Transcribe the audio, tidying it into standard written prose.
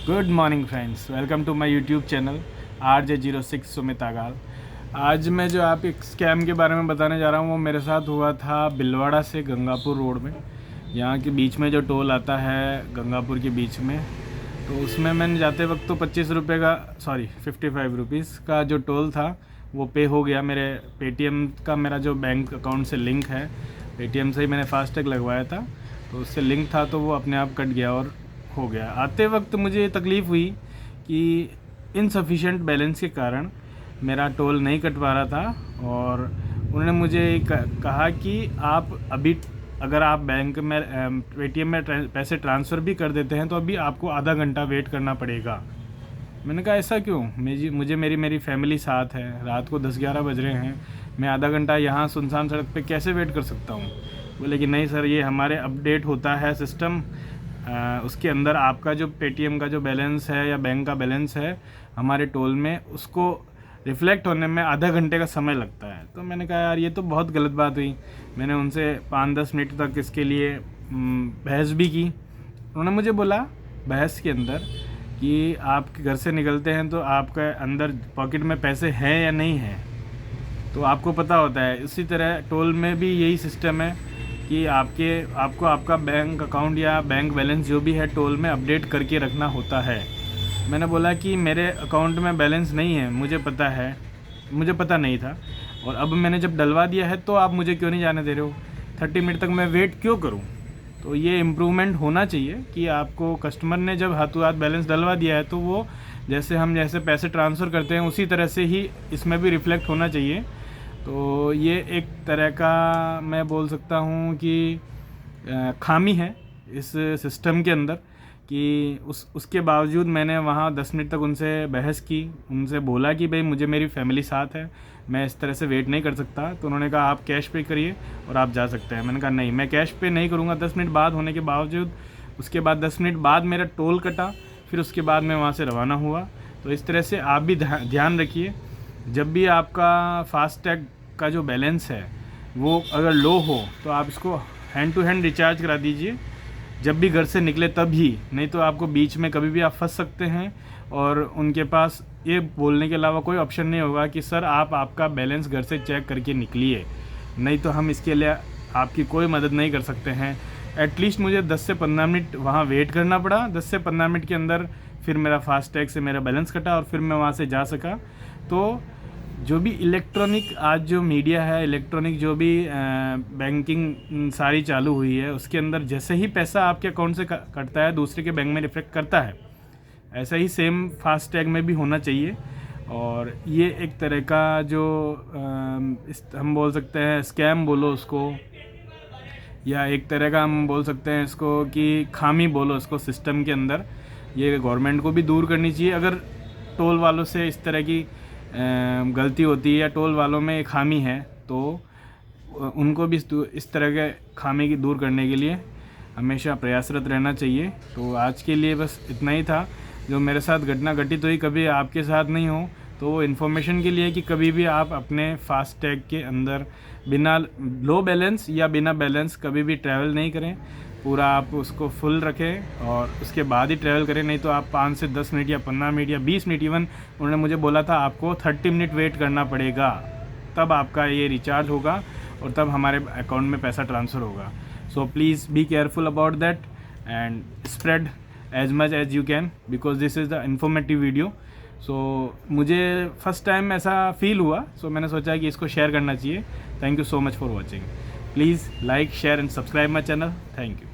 Good morning friends, welcome to my YouTube channel RJ06 Sumit Agal. आज मैं जो आप एक स्कैम के बारे में बताने जा रहा हूँ वो मेरे साथ हुआ था बिलवाड़ा से गंगापुर रोड में। यहाँ के बीच में जो टोल आता है गंगापुर के बीच में, तो उसमें मैंने जाते वक्त तो 25 रुपये का 55 रुपीज़ का जो टोल था वो पे हो गया। मेरे पेटीएम का मेरा जो बैंक अकाउंट से लिंक है, पेटीएम से ही मैंने फास्टैग लगवाया था, तो उससे लिंक था तो वो अपने आप कट गया और हो गया। आते वक्त मुझे ये तकलीफ़ हुई कि इनसफिशिएंट बैलेंस के कारण मेरा टोल नहीं कट पा रहा था, और उन्होंने मुझे कहा कि आप अभी अगर आप बैंक में पेटीएम में पैसे ट्रांसफ़र भी कर देते हैं तो अभी आपको आधा घंटा वेट करना पड़ेगा। मैंने कहा ऐसा क्यों? मुझे मेरी फैमिली साथ है, रात को 10-11 बज रहे हैं, मैं आधा घंटा यहाँ सुनसान सड़क पे कैसे वेट कर सकता हूँ? बोले कि नहीं सर, ये हमारे अपडेट होता है सिस्टम, उसके अंदर आपका जो पेटीएम का जो बैलेंस है या बैंक का बैलेंस है हमारे टोल में, उसको रिफ़्लेक्ट होने में आधा घंटे का समय लगता है। तो मैंने कहा यार ये तो बहुत गलत बात हुई। मैंने उनसे 5-10 मिनट तक इसके लिए बहस भी की। उन्होंने मुझे बोला बहस के अंदर कि आप घर से निकलते हैं तो आपके अंदर पॉकेट में पैसे हैं या नहीं हैं, तो आपको पता होता है। इसी तरह टोल में भी यही सिस्टम है कि आपको आपका बैंक अकाउंट या बैंक बैलेंस जो भी है टोल में अपडेट करके रखना होता है। मैंने बोला कि मेरे अकाउंट में बैलेंस नहीं है, मुझे पता है, मुझे पता नहीं था, और अब मैंने जब डलवा दिया है तो आप मुझे क्यों नहीं जाने दे रहे हो? 30 मिनट तक मैं वेट क्यों करूं? तो ये इम्प्रूवमेंट होना चाहिए कि आपको कस्टमर ने जब हाथों हाथ बैलेंस डलवा दिया है तो वो जैसे पैसे ट्रांसफ़र करते हैं उसी तरह से ही इसमें भी रिफ़्लेक्ट होना चाहिए। तो ये एक तरह का मैं बोल सकता हूँ कि खामी है इस सिस्टम के अंदर, कि उसके बावजूद मैंने वहाँ 10 मिनट तक उनसे बहस की, उनसे बोला कि भाई मुझे मेरी फैमिली साथ है, मैं इस तरह से वेट नहीं कर सकता। तो उन्होंने कहा आप कैश पे करिए और आप जा सकते हैं। मैंने कहा नहीं, मैं कैश पे नहीं करूँगा। 10 मिनट बाद होने के बावजूद, उसके बाद 10 मिनट बाद मेरा टोल कटा, फिर उसके बाद मैं वहाँ से रवाना हुआ। तो इस तरह से आप भी ध्यान रखिए, जब भी आपका फास्टैग का जो बैलेंस है वो अगर लो हो तो आप इसको हैंड टू हैंड रिचार्ज करा दीजिए, जब भी घर से निकले तब ही, नहीं तो आपको बीच में कभी भी आप फंस सकते हैं और उनके पास ये बोलने के अलावा कोई ऑप्शन नहीं होगा कि सर आप आपका बैलेंस घर से चेक करके निकलिए, नहीं तो हम इसके लिए आपकी कोई मदद नहीं कर सकते हैं। एटलीस्ट मुझे 10 से 15 मिनट वहाँ वेट करना पड़ा। 10 से 15 मिनट के अंदर फिर मेरा फास्टैग से मेरा बैलेंस कटा और फिर मैं वहाँ से जा सका। तो जो भी इलेक्ट्रॉनिक आज जो मीडिया है, इलेक्ट्रॉनिक जो भी बैंकिंग सारी चालू हुई है, उसके अंदर जैसे ही पैसा आपके अकाउंट से कटता है दूसरे के बैंक में रिफ्लेक्ट करता है, ऐसा ही सेम फास्टैग में भी होना चाहिए। और ये एक तरह का जो हम बोल सकते हैं स्कैम बोलो उसको, या एक तरह का हम बोल सकते हैं इसको कि खामी बोलो इसको सिस्टम के अंदर, ये गवर्नमेंट को भी दूर करनी चाहिए। अगर टोल वालों से इस तरह की गलती होती है या टोल वालों में एक खामी है तो उनको भी इस तरह के खामी की दूर करने के लिए हमेशा प्रयासरत रहना चाहिए। तो आज के लिए बस इतना ही था। जो मेरे साथ घटना घटित हुई, कभी आपके साथ नहीं हो तो वो इन्फॉर्मेशन के लिए कि कभी भी आप अपने फास्टैग के अंदर बिना लो बैलेंस या बिना बैलेंस कभी भी ट्रैवल नहीं करें। पूरा आप उसको फुल रखें और उसके बाद ही ट्रैवल करें, नहीं तो आप 5 से 10 मिनट या 15 मिनट या 20 मिनट, इवन उन्होंने मुझे बोला था आपको 30 मिनट वेट करना पड़ेगा, तब आपका ये रिचार्ज होगा और तब हमारे अकाउंट में पैसा ट्रांसफ़र होगा। So please be careful about that and spread as much as you can, because this is the informative video. सो मुझे फर्स्ट टाइम ऐसा फील हुआ, सो मैंने सोचा कि इसको शेयर करना चाहिए। Thank you so much for watching. Please like, share and subscribe my channel. Thank you.